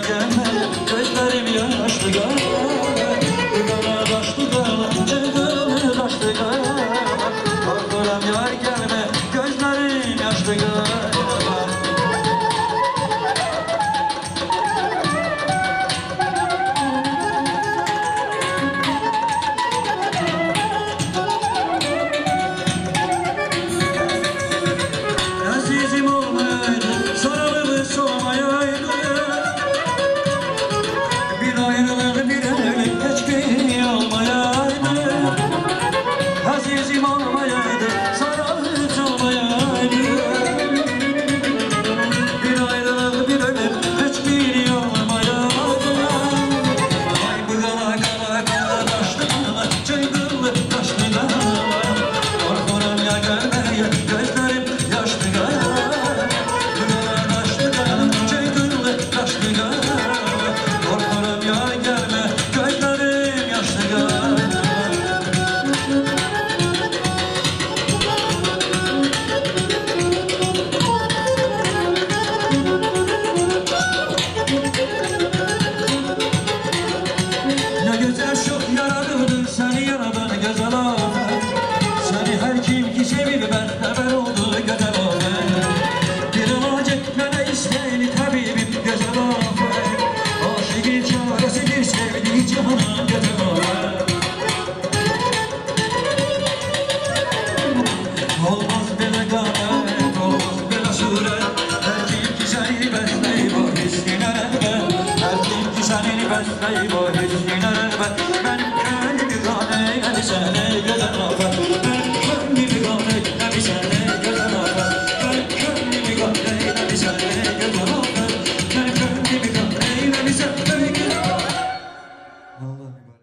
gelme, gözlerim yaşlı gelme. Bugana taşlı gelme, cengane taşlı gelme. Korkuram yar gelme, gözlerim yaşlı gelme. Azizim olmayaydı, sararıcı olmayaydı. Bir ayrılık bir ölüm, hiçbiri olmayaydı. Ay bu kara kara kara taşlı dağlar, çaygılı taşlı dağlar. Korkuram ya gelmeye, gözlerim yaşlı dağlar. Bu kara taşlı dağlar, çaygılı taşlı dağlar. Korkuram ya gelme, gözlerim yaşlı dağlar. Seni yaradan güzel afet, seni her kim ki sevir beraber oldu güzel afet. Bir alacak bana isteyli tabibim güzel afet. Aşıkın çaresidir sevdiği canım güzel afet. Olmaz bile gamet, olmaz bile suret. Her kim ki seni besleyip o hissine rağmen. Her kim ki seni besleyip o hissine